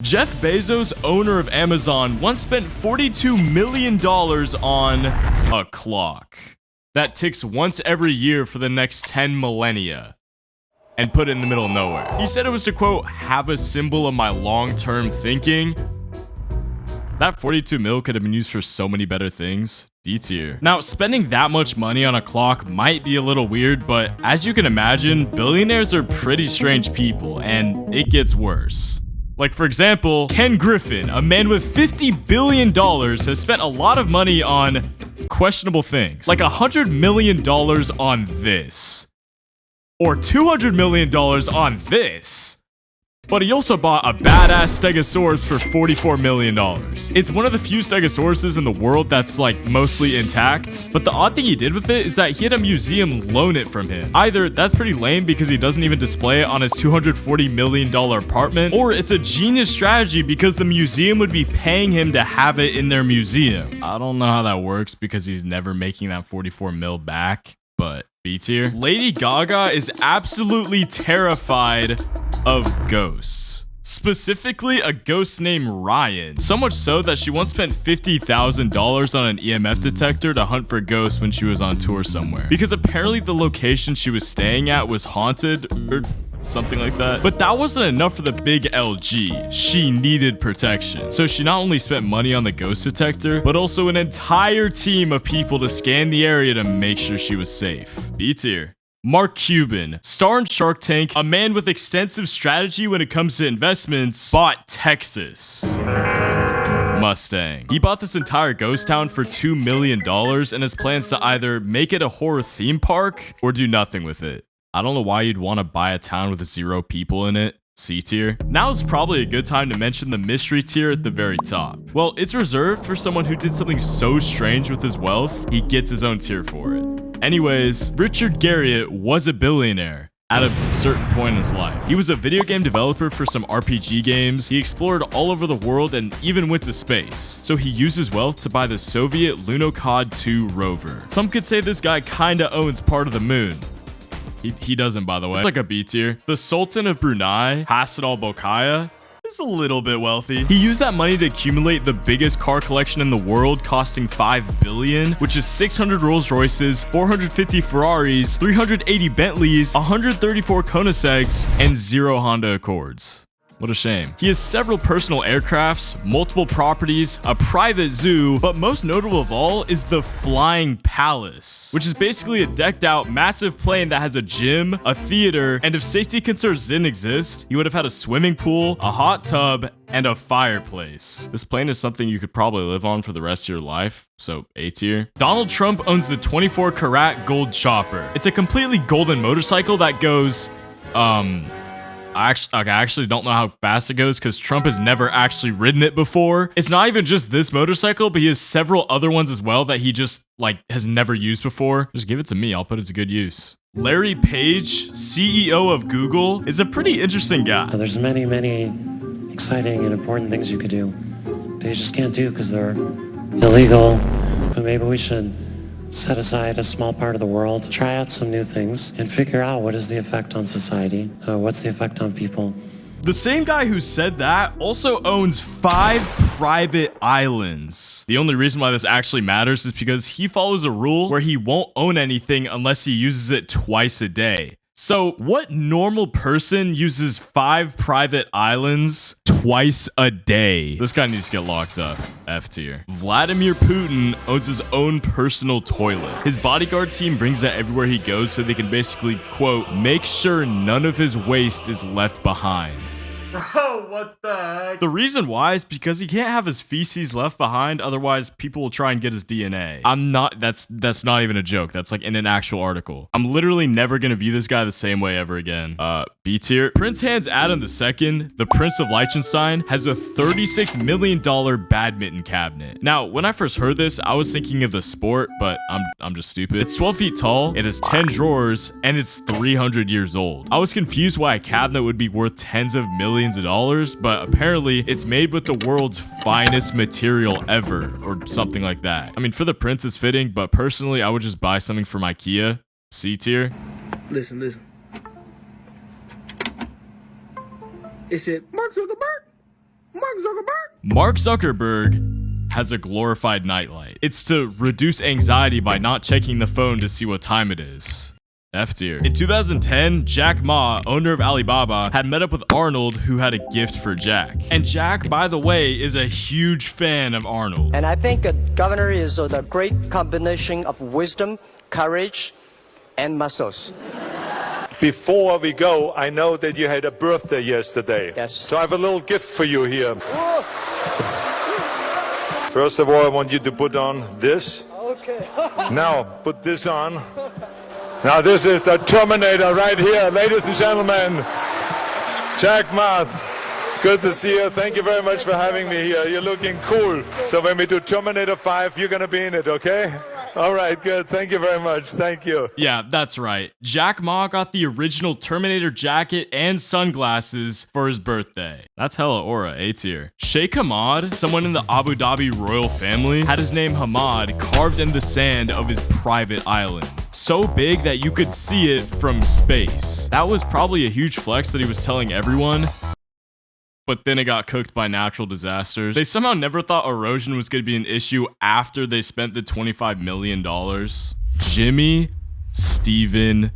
Jeff Bezos, owner of Amazon, once spent $42 million on a clock that ticks once every year for the next 10 millennia and put it in the middle of nowhere. He said it was to, quote, have a symbol of my long-term thinking. That 42 mil could have been used for so many better things. D tier. Now, spending that much money on a clock might be a little weird, but as you can imagine, billionaires are pretty strange people, and it gets worse. Like, for example, Ken Griffin, a man with $50 billion, has spent a lot of money on questionable things. Like $100 million on this. Or $200 million on this. But he also bought a badass Stegosaurus for $44 million. It's one of the few Stegosauruses in the world that's like mostly intact. But the odd thing he did with it is that he had a museum loan it from him. Either that's pretty lame because he doesn't even display it on his $240 million apartment, or it's a genius strategy because the museum would be paying him to have it in their museum. I don't know how that works because he's never making that 44 mil back, but B tier. Lady Gaga is absolutely terrified of ghosts. Specifically, a ghost named Ryan. So much so that she once spent $50,000 on an EMF detector to hunt for ghosts when she was on tour somewhere. Because apparently the location she was staying at was haunted, or something like that. But that wasn't enough for the big LG. She needed protection. So she not only spent money on the ghost detector, but also an entire team of people to scan the area to make sure she was safe. B tier. Mark Cuban, star in Shark Tank, a man with extensive strategy when it comes to investments, bought Texas Mustang. He bought this entire ghost town for $2 million and has plans to either make it a horror theme park or do nothing with it. I don't know why you'd want to buy a town with 0 people in it. C tier. Now is probably a good time to mention the mystery tier at the very top. Well, it's reserved for someone who did something so strange with his wealth, he gets his own tier for it. Anyways, Richard Garriot was a billionaire at a certain point in his life. He was a video game developer for some RPG games. He explored all over the world and even went to space. So he used his wealth to buy the Soviet Lunokhod 2 rover. Some could say this guy kinda owns part of the moon. He doesn't, by the way. It's like a B tier. The Sultan of Brunei, Hassan al-Bolkiah, is a little bit wealthy. He used that money to accumulate the biggest car collection in the world, costing $5 billion, which is 600 Rolls Royces, 450 Ferraris, 380 Bentleys, 134 Koenigseggs, and 0 Honda Accords. What a shame. He has several personal aircrafts, multiple properties, a private zoo, but most notable of all is the Flying Palace, which is basically a decked out massive plane that has a gym, a theater, and if safety concerns didn't exist, he would have had a swimming pool, a hot tub, and a fireplace. This plane is something you could probably live on for the rest of your life, so A tier. Donald Trump owns the 24 karat gold chopper. It's a completely golden motorcycle that goes, I actually don't know how fast it goes because Trump has never actually ridden it before. It's not even just this motorcycle, but he has several other ones as well that he just like has never used before. Just give it to me. I'll put it to good use. Larry Page, CEO of Google, is a pretty interesting guy. There's many exciting and important things you could do that you just can't do because they're illegal. But maybe we should set aside a small part of the world, try out some new things, and figure out what is the effect on society, what's the effect on people. The same guy who said that also owns 5 private islands. The only reason why this actually matters is because he follows a rule where he won't own anything unless he uses it twice a day. So what normal person uses 5 private islands twice a day? This guy needs to get locked up. F tier. Vladimir Putin owns his own personal toilet. His bodyguard team brings it everywhere he goes so they can basically, quote, make sure none of his waste is left behind. Bro, what the heck? The reason why is because he can't have his feces left behind, otherwise people will try and get his DNA. That's not even a joke. That's like in an actual article. I'm literally never gonna view this guy the same way ever again. B tier. Prince Hans Adam II, the Prince of Liechtenstein, has a $36 million badminton cabinet. Now, when I first heard this, I was thinking of the sport, but I'm just stupid. It's 12 feet tall, it has 10 drawers, and it's 300 years old. I was confused why a cabinet would be worth tens of millions of dollars, but apparently it's made with the world's finest material ever, or something like that. I mean, for the prince it's fitting, but personally I would just buy something from IKEA. C tier. Listen. It said, Mark Zuckerberg, Mark Zuckerberg has a glorified nightlight. It's to reduce anxiety by not checking the phone to see what time it is. F tier. In 2010, Jack Ma, owner of Alibaba, had met up with Arnold, who had a gift for Jack. And Jack, by the way, is a huge fan of Arnold. And I think a governor is the great combination of wisdom, courage, and muscles. Before we go, I know that you had a birthday yesterday. Yes. So I have a little gift for you here. First of all, I want you to put on this. Okay. Now, put this on. Now, this is the Terminator right here, ladies and gentlemen. Jack Ma, good to see you. Thank you very much for having me here. You're looking cool. So when we do Terminator 5, you're going to be in it, okay? All right, good. Thank you very much. Thank you. Yeah, that's right. Jack Ma got the original Terminator jacket and sunglasses for his birthday. That's hella aura, A tier. Sheikh Hammad, someone in the Abu Dhabi royal family, had his name Hammad carved in the sand of his private island. So big that you could see it from space. That was probably a huge flex that he was telling everyone. But then it got cooked by natural disasters. They somehow never thought erosion was going to be an issue after they spent the $25 million. Jimmy Steven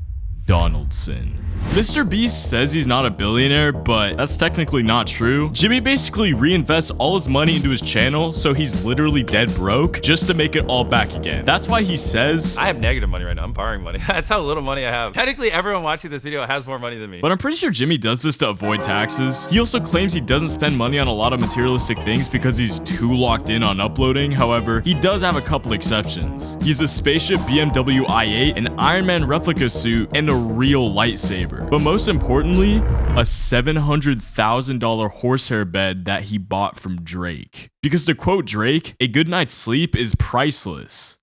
Donaldson. MrBeast says he's not a billionaire, but that's technically not true. Jimmy basically reinvests all his money into his channel, so he's literally dead broke just to make it all back again. That's why he says, I have negative money right now. I'm borrowing money. That's how little money I have. Technically, everyone watching this video has more money than me. But I'm pretty sure Jimmy does this to avoid taxes. He also claims he doesn't spend money on a lot of materialistic things because he's too locked in on uploading. However, he does have a couple exceptions. He's a spaceship BMW i8, an Iron Man replica suit, and a real lightsaber. But most importantly, a $700,000 horsehair bed that he bought from Drake. Because to quote Drake, a good night's sleep is priceless.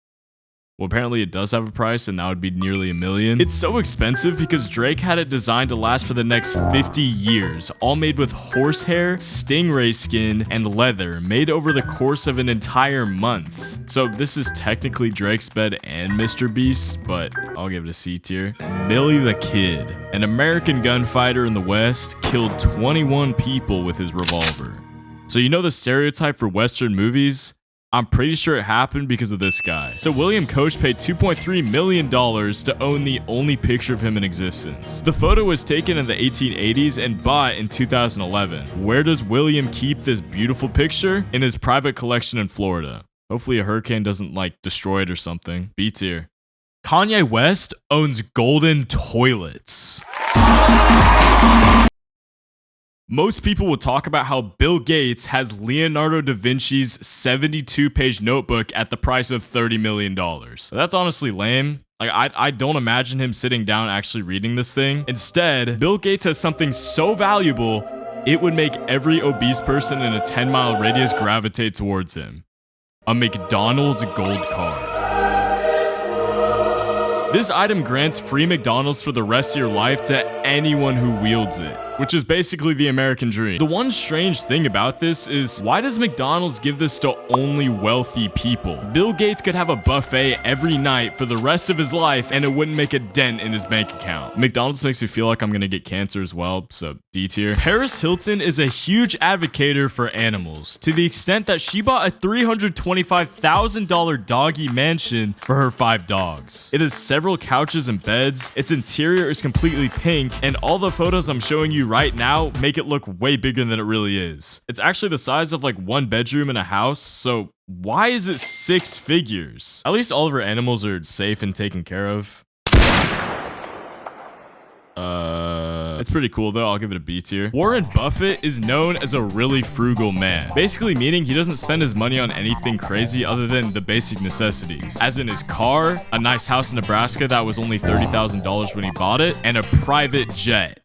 Well, apparently it does have a price, and that would be nearly $1 million. It's so expensive because Drake had it designed to last for the next 50 years, all made with horsehair, stingray skin, and leather, made over the course of an entire month. So this is technically Drake's bed and MrBeast, but I'll give it a C tier. Millie the Kid, an American gunfighter in the West, killed 21 people with his revolver. So you know the stereotype for Western movies? I'm pretty sure it happened because of this guy. So William Koch paid $2.3 million to own the only picture of him in existence. The photo was taken in the 1880s and bought in 2011. Where does William keep this beautiful picture? In his private collection in Florida. Hopefully a hurricane doesn't destroy it or something. B tier. Kanye West owns golden toilets. Most people will talk about how Bill Gates has Leonardo da Vinci's 72-page notebook at the price of $30 million. That's honestly lame. I don't imagine him sitting down actually reading this thing. Instead, Bill Gates has something so valuable, it would make every obese person in a 10-mile radius gravitate towards him. A McDonald's gold card. This item grants free McDonald's for the rest of your life to anyone who wields it, which is basically the American dream. The one strange thing about this is, why does McDonald's give this to only wealthy people? Bill Gates could have a buffet every night for the rest of his life and it wouldn't make a dent in his bank account. McDonald's makes me feel like I'm gonna get cancer as well, so D tier. Paris Hilton is a huge advocator for animals, to the extent that she bought a $325,000 doggy mansion for her 5 dogs. It has several couches and beds, its interior is completely pink, and all the photos I'm showing you right now make it look way bigger than it really is. It's actually the size of like 1 bedroom in a house, so why is it 6 figures? At least all of her animals are safe and taken care of. It's pretty cool though, I'll give it a B tier. Warren Buffett is known as a really frugal man, basically meaning he doesn't spend his money on anything crazy other than the basic necessities, as in his car, a nice house in Nebraska that was only $30,000 when he bought it, and a private jet.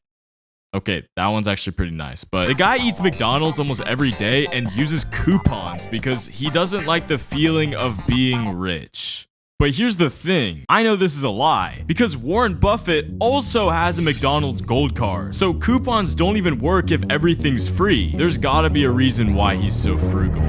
Okay, that one's actually pretty nice, but the guy eats McDonald's almost every day and uses coupons because he doesn't like the feeling of being rich. But here's the thing, I know this is a lie, because Warren Buffett also has a McDonald's gold card, so coupons don't even work if everything's free. There's gotta be a reason why he's so frugal.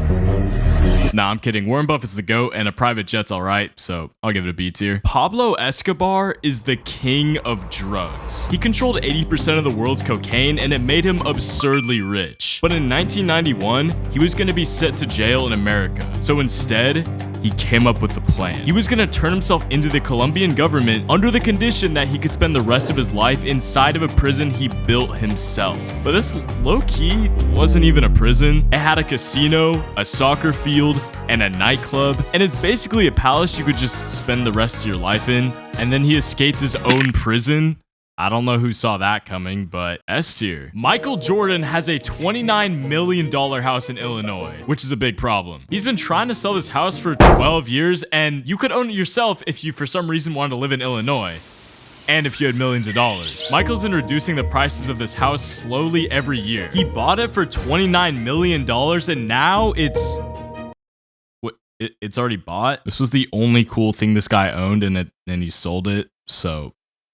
Nah, I'm kidding. Warren Buffett's the GOAT and a private jet's alright, so I'll give it a B tier. Pablo Escobar is the king of drugs. He controlled 80% of the world's cocaine and it made him absurdly rich. But in 1991, he was going to be sent to jail in America. So instead, he came up with the plan. He was going to turn himself into the Colombian government under the condition that he could spend the rest of his life inside of a prison he built himself. But this low-key wasn't even a prison. It had a casino, a soccer field, and a nightclub, and it's basically a palace you could just spend the rest of your life in. And then he escaped his own prison. I don't know who saw that coming, but S tier. Michael Jordan has a $29 million house in Illinois, which is a big problem. He's been trying to sell this house for 12 years, and you could own it yourself if you for some reason wanted to live in Illinois. And if you had millions of dollars. Michael's been reducing the prices of this house slowly every year. He bought it for $29 million, and now it's already bought. This was the only cool thing this guy owned, and he sold it, so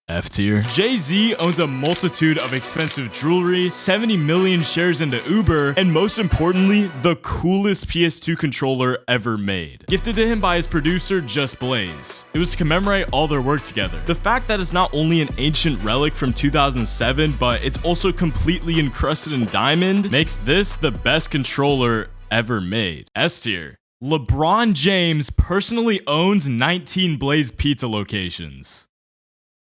F tier. Jay-Z owns a multitude of expensive jewelry, 70 million shares into Uber, and most importantly, the coolest PS2 controller ever made. Gifted to him by his producer, Just Blaze. It was to commemorate all their work together. The fact that it's not only an ancient relic from 2007, but it's also completely encrusted in diamond, makes this the best controller ever made. S tier. LeBron James personally owns 19 Blaze Pizza locations.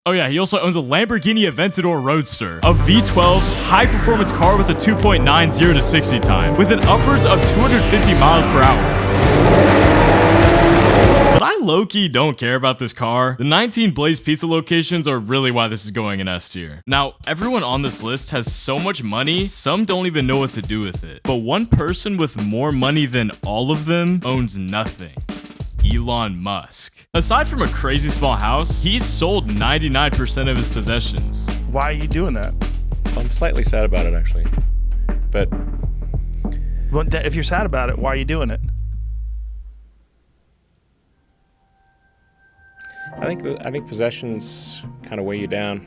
Oh yeah, he also owns a Lamborghini Aventador Roadster, a V12 high-performance car with a 2.90 to 60 time, with an upwards of 250 miles per hour. But I low-key don't care about this car. The 19 Blaze Pizza locations are really why this is going in S tier. Now, everyone on this list has so much money, some don't even know what to do with it. But one person with more money than all of them owns nothing. Elon Musk. Aside from a crazy small house, he's sold 99% of his possessions. Why are you doing that? I'm slightly sad about it, actually. But Well, if you're sad about it, why are you doing it? I think possessions kind of weigh you down.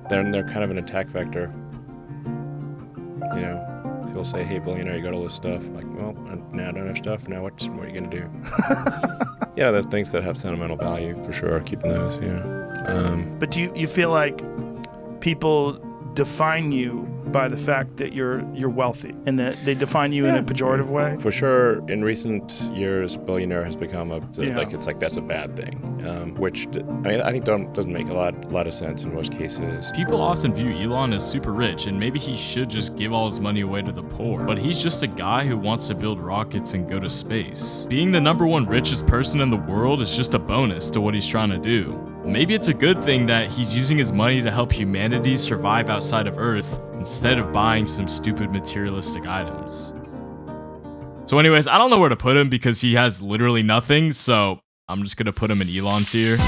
They're kind of an attack vector. You know, people say, "Hey, billionaire, you got all this stuff." Like, well, now I don't have stuff. Now what are you gonna do? Yeah, there's things that have sentimental value for sure. Keeping those, you know. But do you feel like people define you by the fact that you're wealthy, and that they define you in a pejorative way? For sure, in recent years, billionaire has become Yeah. it's like that's a bad thing, which I think doesn't make a lot of sense in most cases. People often view Elon as super rich, and maybe he should just give all his money away to the poor. But he's just a guy who wants to build rockets and go to space. Being the #1 richest person in the world is just a bonus to what he's trying to do. Maybe it's a good thing that he's using his money to help humanity survive outside of Earth instead of buying some stupid materialistic items. So anyways, I don't know where to put him because he has literally nothing, so I'm just gonna put him in Elon tier.